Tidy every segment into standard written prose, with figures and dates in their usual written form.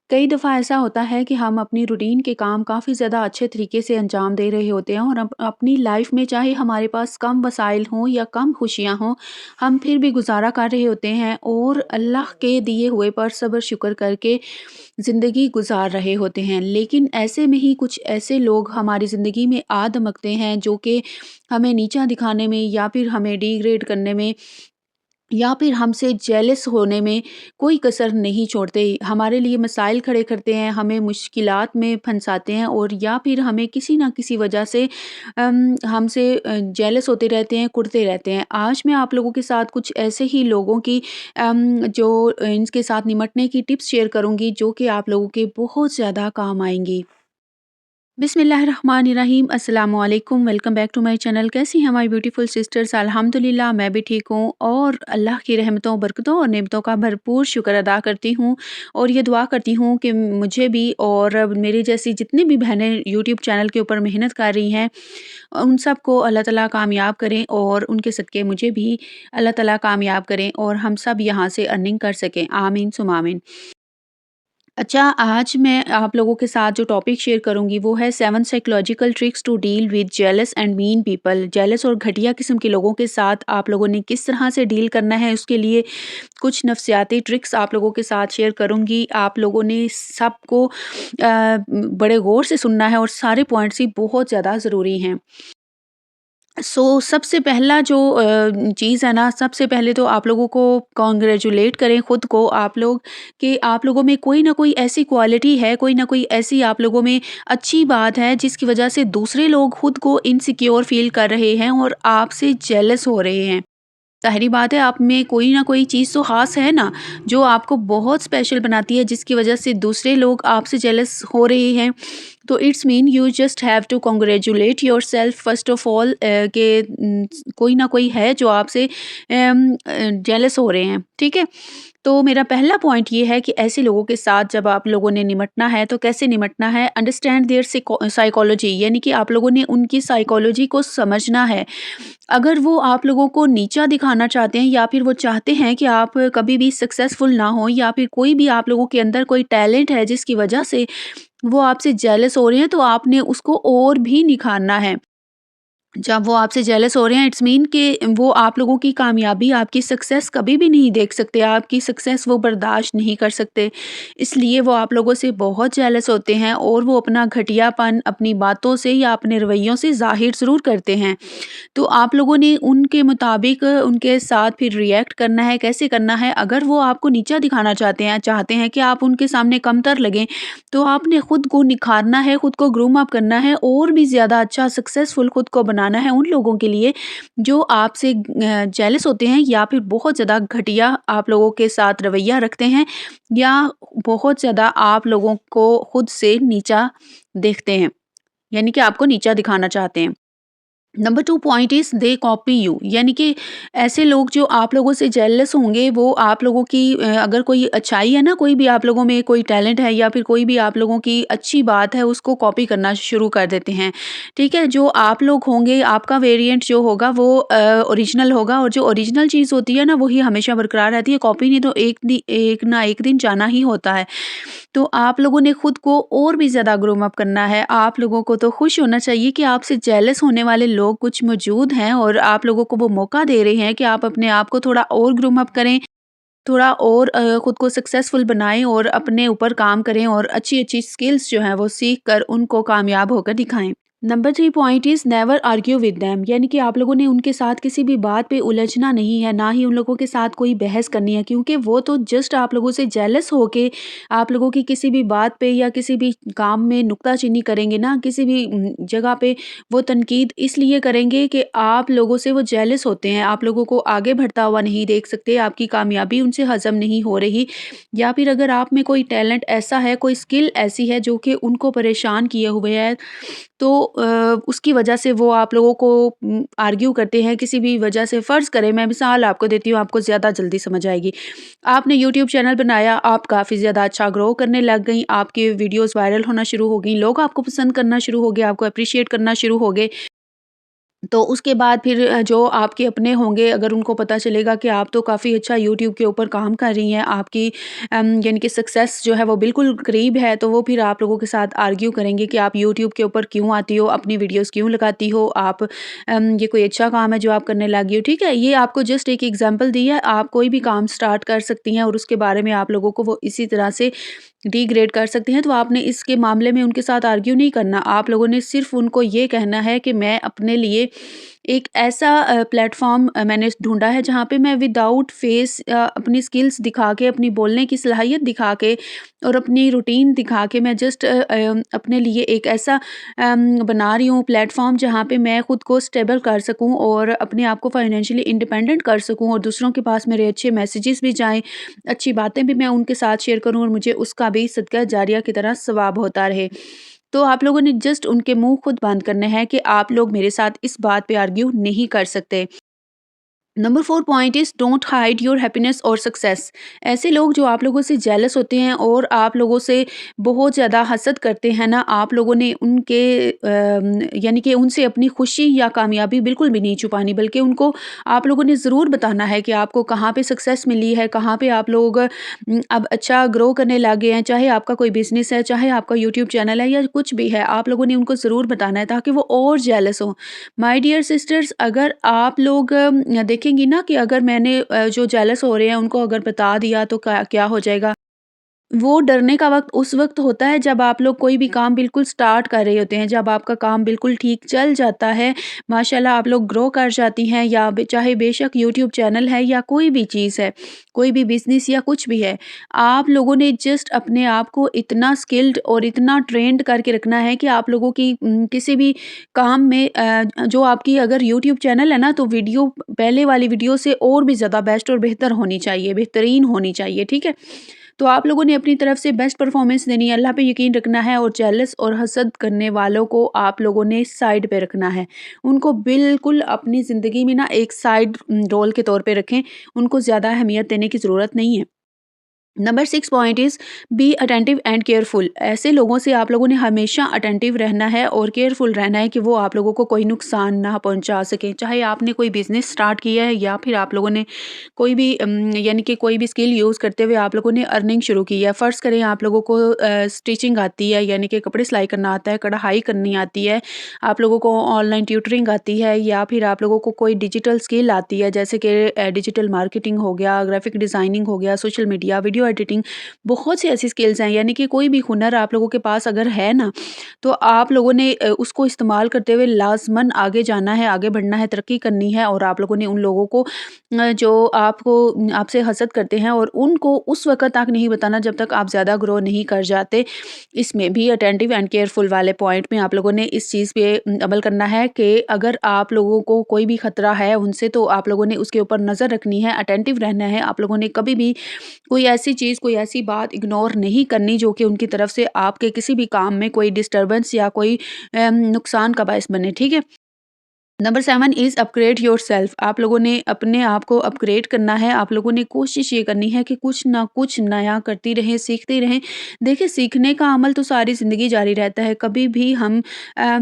कई दफ़ा ऐसा होता है कि हम अपनी रूटीन के काम काफ़ी ज़्यादा अच्छे तरीके से अंजाम दे रहे होते हैं और अपनी लाइफ में चाहे हमारे पास कम वसाइल हों या कम खुशियाँ हों, हम फिर भी गुज़ारा कर रहे होते हैं और अल्लाह के दिए हुए पर सब्र शुक्र करके ज़िंदगी गुजार रहे होते हैं। लेकिन ऐसे में ही कुछ ऐसे लोग हमारी ज़िंदगी में आ दमकते हैं जो कि हमें नीचा दिखाने में या फिर हमें डिग्रेड करने में या फिर हमसे जेलस होने में कोई कसर नहीं छोड़ते। हमारे लिए मसाइल खड़े करते हैं, हमें मुश्किलात में फंसाते हैं और या फिर हमें किसी न किसी वजह से हमसे जेलस होते रहते हैं, कुढ़ते रहते हैं। आज मैं आप लोगों के साथ कुछ ऐसे ही लोगों की जो इनके साथ निमटने की टिप्स शेयर करूँगी जो कि आप लोगों के बहुत ज़्यादा काम आएँगी। बिस्मिल्लाहिर्रहमानिर्रहीम अस्सलाम वालेकुम welcome back to my channel. कैसी हैं हमारी ब्यूटीफुल सिस्टर्स? अल्हम्दुलिल्लाह मैं भी ठीक हूँ और अल्लाह की रहमतों बरकतों और नेमतों का भरपूर शुक्र अदा करती हूँ और ये दुआ करती हूँ कि मुझे भी और मेरी जैसी जितनी भी बहनें यूट्यूब चैनल के ऊपर मेहनत कर रही हैं उन सबको अल्लाह ताला कामयाब करें और उनके सदक़े मुझे भी अल्लाह ताला कामयाब करें और हम सब यहाँ से अर्निंग कर सकें। आमीन सुमा आमीन। अच्छा, आज मैं आप लोगों के साथ जो टॉपिक शेयर करूँगी वो है 7 psychological tricks to deal with jealous and mean people. Jealous और घटिया किस्म के लोगों के साथ आप लोगों ने किस तरह से डील करना है, उसके लिए कुछ नफ्सियाती ट्रिक्स आप लोगों के साथ शेयर करूँगी। आप लोगों ने सबको बड़े गौर से सुनना है और सारे पॉइंट्स ही बहुत ज़्यादा ज़रूरी हैं। सबसे पहला जो चीज़ है ना, सबसे पहले तो आप लोगों को कॉन्ग्रेचुलेट करें खुद को आप लोग कि आप लोगों में कोई ना कोई ऐसी क्वालिटी है, कोई ना कोई ऐसी आप लोगों में अच्छी बात है जिसकी वजह से दूसरे लोग खुद को इनसिक्योर फ़ील कर रहे हैं और आपसे जेलस हो रहे हैं। ज़ाहिर-सी बात है आप में कोई ना कोई चीज़ तो ख़ास है ना, जो आपको बहुत स्पेशल बनाती है जिसकी वज़ह से दूसरे लोग आपसे जेलस हो रहे हैं। तो it's mean you just have to congratulate yourself first of all कि कोई ना कोई है जो आपसे जेलस हो रहे हैं, ठीक है? तो मेरा पहला पॉइंट ये है कि ऐसे लोगों के साथ जब आप लोगों ने निमटना है तो कैसे निमटना है, अंडरस्टैंड देयर साइकोलॉजी यानी कि आप लोगों ने उनकी साइकोलॉजी को समझना है। अगर वो आप लोगों को नीचा दिखाना चाहते हैं या फिर वो चाहते हैं कि आप कभी भी सक्सेसफुल ना हो या फिर कोई भी आप लोगों के अंदर कोई टैलेंट है जिसकी वजह से वो आपसे जेलस हो रहे हैं तो आपने उसको और भी निखारना है। जब वो आपसे जेलस हो रहे हैं इट्स मीन कि वो आप लोगों की कामयाबी, आपकी सक्सेस कभी भी नहीं देख सकते, आपकी सक्सेस वो बर्दाश्त नहीं कर सकते। इसलिए वो आप लोगों से बहुत जेलस होते हैं और वो अपना घटियापन अपनी बातों से या अपने रवैयों से ज़ाहिर ज़रूर करते हैं। तो आप लोगों ने उनके मुताबिक उनके साथ फिर रिएक्ट करना है, कैसे करना है? अगर वो आपको नीचा दिखाना चाहते हैं कि आप उनके सामने कमतर लगें, तो आपने खुद को निखारना है, खुद को ग्रूम अप करना है और भी ज़्यादा अच्छा सक्सेसफुल खुद को बनाना है उन लोगों के लिए जो आपसे जेलस होते हैं या फिर बहुत ज़्यादा घटिया आप लोगों के साथ रवैया रखते हैं या बहुत ज़्यादा आप लोगों को खुद से नीचा देखते हैं, यानी कि आपको नीचा दिखाना चाहते हैं। Number 2 point is they copy you यानी कि ऐसे लोग जो आप लोगों से जेलस होंगे वो आप लोगों की अगर कोई अच्छाई है ना, कोई भी आप लोगों में कोई टैलेंट है या फिर कोई भी आप लोगों की अच्छी बात है उसको कॉपी करना शुरू कर देते हैं। ठीक है? जो आप लोग होंगे आपका वेरिएंट जो होगा वो ओरिजिनल होगा और जो ओरिजिनल चीज़ होती है ना वही हमेशा बरकरार रहती है, कॉपी ने तो एक ना एक दिन जाना ही होता है। तो आप लोगों ने खुद को और भी ज़्यादा ग्रूम अप करना है। आप लोगों को तो खुश होना चाहिए कि आपसे जेलस होने वाले लोग कुछ मौजूद हैं और आप लोगों को वो मौका दे रहे हैं कि आप अपने आप को थोड़ा और ग्रूम अप करें, थोड़ा और खुद को सक्सेसफुल बनाएँ और अपने ऊपर काम करें और अच्छी-अच्छी स्किल्स जो हैं वो सीख कर उनको कामयाब होकर दिखाएँ। Number 3 point is never argue with them यानी कि आप लोगों ने उनके साथ किसी भी बात पे उलझना नहीं है, ना ही उन लोगों के साथ कोई बहस करनी है क्योंकि वो तो जस्ट आप लोगों से जेलस होके आप लोगों की किसी भी बात पे या किसी भी काम में नुक्ताचीनी करेंगे ना, किसी भी जगह पे वो तनकीद इसलिए करेंगे कि आप लोगों से वो जेलस होते हैं, आप लोगों को आगे बढ़ता हुआ नहीं देख सकते, आपकी कामयाबी उनसे हज़म नहीं हो रही या फिर अगर आप में कोई टैलेंट ऐसा है, कोई स्किल ऐसी है जो कि उनको परेशान किए हुए है तो उसकी वजह से वो आप लोगों को आर्ग्यू करते हैं किसी भी वजह से। फ़र्ज़ करें मैं मिसाल आपको देती हूँ, आपको ज़्यादा जल्दी समझ आएगी। आपने यूट्यूब चैनल बनाया, आप काफ़ी ज़्यादा अच्छा ग्रो करने लग गईं, आपकी वीडियोज़ वायरल होना शुरू हो गईं, लोग आपको पसंद करना शुरू हो गए, आपको एप्रिशिएट करना शुरू हो गए। तो उसके बाद फिर जो आपके अपने होंगे, अगर उनको पता चलेगा कि आप तो काफ़ी अच्छा यूट्यूब के ऊपर काम कर रही हैं, आपकी यानी कि सक्सेस जो है वो बिल्कुल करीब है, तो वो फिर आप लोगों के साथ आर्ग्यू करेंगे कि आप यूट्यूब के ऊपर क्यों आती हो, अपनी वीडियोज़ क्यों लगाती हो, आप ये कोई अच्छा काम है जो आप करने लगी हो, ठीक है? ये आपको जस्ट एक एग्ज़ाम्पल दी है, आप कोई भी काम स्टार्ट कर सकती हैं और उसके बारे में आप लोगों को वो इसी तरह से डिग्रेड कर सकती हैं, तो आपने इसके मामले में उनके साथ आर्ग्यू नहीं करना। आप लोगों ने सिर्फ़ उनको ये कहना है कि मैं अपने लिए एक ऐसा प्लेटफ़ॉर्म मैंने ढूँढा है जहाँ पे मैं विदाउट फ़ेस अपनी स्किल्स दिखा के, अपनी बोलने की सलाहियत दिखा के और अपनी रूटीन दिखा के मैं जस्ट अपने लिए एक ऐसा बना रही हूँ प्लेटफ़ॉर्म जहाँ पे मैं खुद को स्टेबल कर सकूँ और अपने आप को फ़ाइनेंशियली इंडिपेंडेंट कर सकूँ और दूसरों के पास मेरे अच्छे मैसेजेस भी जाएँ, अच्छी बातें भी मैं उनके साथ शेयर करूँ और मुझे उसका भी सदका जारिया की तरह सवाब होता रहे। तो आप लोगों ने जस्ट उनके मुँह खुद बंद करने हैं कि आप लोग मेरे साथ इस बात पे आर्ग्यू नहीं कर सकते। Number 4 point is don't hide your happiness और सक्सेस। ऐसे लोग जो आप लोगों से जेलस होते हैं और आप लोगों से बहुत ज़्यादा हसद करते हैं ना, आप लोगों ने उनके यानी कि उनसे अपनी खुशी या कामयाबी बिल्कुल भी नहीं छुपानी, बल्कि उनको आप लोगों ने ज़रूर बताना है कि आपको कहाँ पे सक्सेस मिली है, कहाँ पे आप लोग अब अच्छा ग्रो करने लग गए हैं। चाहे आपका कोई बिज़नेस है, चाहे आपका यूट्यूब चैनल है या कुछ भी है, आप लोगों ने उनको ज़रूर बताना है ताकि वो और जेलस हों। माय डियर सिस्टर्स, अगर आप लोग देखेंगी ना कि अगर मैंने जो जेलस हो रहे हैं उनको अगर बता दिया तो क्या क्या हो जाएगा? वो डरने का वक़्त उस वक़्त होता है जब आप लोग कोई भी काम बिल्कुल स्टार्ट कर रहे होते हैं, जब आपका काम बिल्कुल ठीक चल जाता है, माशाल्लाह आप लोग ग्रो कर जाती हैं या चाहे बेशक यूट्यूब चैनल है या कोई भी चीज़ है, कोई भी बिज़नेस या कुछ भी है। आप लोगों ने जस्ट अपने आप को इतना स्किल्ड और इतना ट्रेंड करके रखना है कि आप लोगों की किसी भी काम में जो आपकी अगर यूट्यूब चैनल है ना, तो वीडियो पहले वाली वीडियो से और भी ज़्यादा बेस्ट और बेहतर होनी चाहिए, बेहतरीन होनी चाहिए, ठीक है? तो आप लोगों ने अपनी तरफ से बेस्ट परफॉर्मेंस देनी है, अल्लाह पे यकीन रखना है और जेलस और हसद करने वालों को आप लोगों ने साइड पे रखना है। उनको बिल्कुल अपनी ज़िंदगी में ना एक साइड रोल के तौर पे रखें, उनको ज़्यादा अहमियत देने की ज़रूरत नहीं है। Number 6 point is be attentive and careful. ऐसे लोगों से आप लोगों ने हमेशा अटेंटिव रहना है और केयरफुल रहना है कि वो आप लोगों को कोई नुकसान ना पहुंचा सकें। चाहे आपने कोई बिजनेस स्टार्ट किया है या फिर आप लोगों ने कोई भी यानी कि कोई भी स्किल यूज़ करते हुए आप लोगों ने अर्निंग शुरू की है। फ़र्ज़ करें आप लोगों को स्टिचिंग आती है, यानी कि कपड़े सिलाई करना आता है, कढ़ाई करनी आती है, आप लोगों को ऑनलाइन ट्यूटरिंग आती है या फिर आप लोगों को कोई डिजिटल स्किल आती है, जैसे कि डिजिटल मार्केटिंग हो गया, ग्राफिक डिज़ाइनिंग हो गया, सोशल मीडिया, वीडियो एडिटिंग, बहुत सी ऐसी स्किल्स हैं। यानी कि कोई भी हुनर आप लोगों के पास अगर है ना, तो आप लोगों ने उसको इस्तेमाल करते हुए लाज़मन आगे जाना है, आगे बढ़ना है, तरक्की करनी है और आप लोगों ने उन लोगों को जो आपसे हसद करते हैं और उनको उस वक़्त तक नहीं बताना जब तक आप ज़्यादा ग्रो नहीं कर जाते। इसमें भी अटेंटिव एंड केयरफुल वाले पॉइंट में आप लोगों ने इस चीज़ पे अमल करना है कि अगर आप लोगों को कोई भी खतरा है उनसे, तो आप लोगों ने उसके ऊपर नज़र रखनी है, अटेंटिव रहना है। आप लोगों ने कभी भी कोई ऐसी चीज़, कोई ऐसी बात इग्नोर नहीं करनी जो कि उनकी तरफ से आपके किसी भी काम में कोई डिस्टर्बेंस या कोई नुकसान का बायस बने, ठीक है? Number 7 is upgrade yourself. आप लोगों ने अपने आप को अपग्रेड करना है, आप लोगों ने कोशिश ये करनी है कि कुछ ना कुछ नया करती रहें, सीखती रहें। देखिए, सीखने का अमल तो सारी ज़िंदगी जारी रहता है, कभी भी हम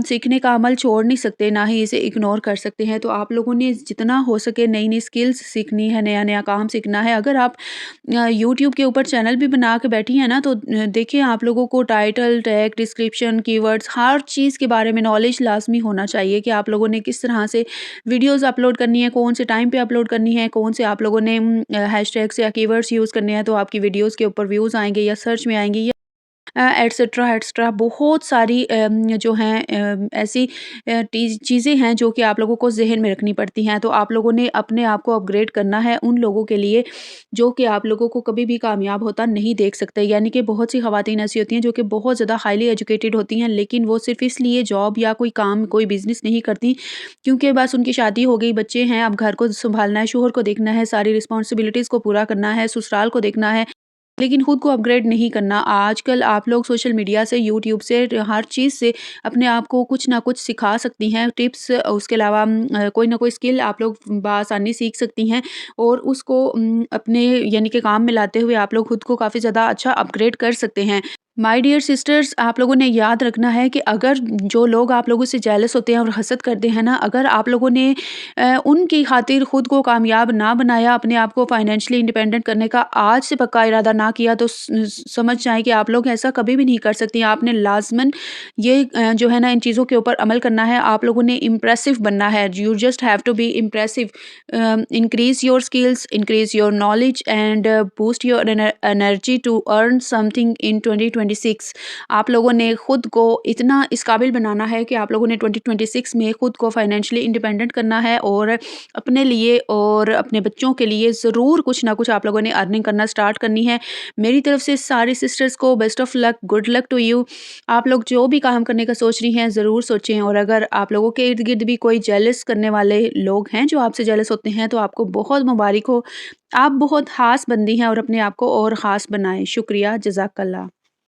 सीखने का अमल छोड़ नहीं सकते, ना ही इसे इग्नोर कर सकते हैं। तो आप लोगों ने जितना हो सके नई-नई स्किल्स सीखनी है, नया-नया काम सीखना है। अगर आप यूट्यूब के ऊपर चैनल भी बना के बैठी हैं ना, तो देखिए आप लोगों को टाइटल, टैग, डिस्क्रिप्शन, कीवर्ड्स, हर चीज़ के बारे में नॉलेज लाज़मी होना चाहिए कि आप लोगों ने किस तरह से वीडियोज़ अपलोड करनी है, कौन से टाइम पे अपलोड करनी है, कौन से आप लोगों ने हैशटैग्स या कीवर्ड्स यूज़ करने हैं, तो आपकी वीडियोज़ के ऊपर व्यूज़ आएँगे या सर्च में आएँगे या एटसेट्रा, एटसेट्रा, बहुत सारी जो हैं ऐसी चीज़ें हैं जो कि आप लोगों को ज़हन में रखनी पड़ती हैं। तो आप लोगों ने अपने आप को अपग्रेड करना है उन लोगों के लिए जो कि आप लोगों को कभी भी कामयाब होता नहीं देख सकते। यानी कि बहुत सी ख़वातीन ऐसी होती हैं जो कि बहुत ज़्यादा हाईली एजुकेटेड होती हैं, लेकिन वो सिर्फ़ इसलिए जॉब या कोई काम, कोई बिज़नेस नहीं करती क्योंकि बस उनकी शादी हो गई, बच्चे हैं, अब घर को सँभालना है, शोहर को देखना है, सारी रिस्पॉन्सिबिलिटीज़ को पूरा करना है, ससुराल को देखना है। लेकिन खुद को अपग्रेड नहीं करना। आजकल आप लोग सोशल मीडिया से, यूट्यूब से, हर चीज़ से अपने आप को कुछ ना कुछ सिखा सकती हैं। टिप्स, उसके अलावा कोई ना कोई स्किल आप लोग बआसानी सीख सकती हैं और उसको अपने यानी कि काम में लाते हुए आप लोग खुद को काफ़ी ज़्यादा अच्छा अपग्रेड कर सकते हैं। माय डियर सिस्टर्स, आप लोगों ने याद रखना है कि अगर जो लोग आप लोगों से जेलस होते हैं और हसद करते हैं ना, अगर आप लोगों ने उनकी खातिर खुद को कामयाब ना बनाया, अपने आप को फाइनेंशियली इंडिपेंडेंट करने का आज से पक्का इरादा ना किया, तो समझ जाएं कि आप लोग ऐसा कभी भी नहीं कर सकती। आपने लाजमन ये जो है ना, इन चीज़ों के ऊपर अमल करना है। आप लोगों ने इम्प्रेसिव बनना है। You just have to be impressive. Increase your skills, increase your knowledge and boost your energy to earn something in 2026। आप लोगों ने खुद को इतना इस काबिल बनाना है कि आप लोगों ने 2026 में खुद को फाइनेंशियली इंडिपेंडेंट करना है, और अपने लिए और अपने बच्चों के लिए ज़रूर कुछ ना कुछ आप लोगों ने अर्निंग करना स्टार्ट करनी है। मेरी तरफ से सारी सिस्टर्स को best of luck, good luck to you. आप लोग जो भी काम करने का सोच रही हैं ज़रूर सोचें, और अगर आप लोगों के इर्द गिर्द भी कोई जेलस करने वाले लोग हैं जो आपसे जेलस होते हैं, तो आपको बहुत मुबारक हो। आप बहुत ख़ास बंदी हैं और अपने आप को और ख़ास बनाएं। शुक्रिया, जज़ाकल्लाह।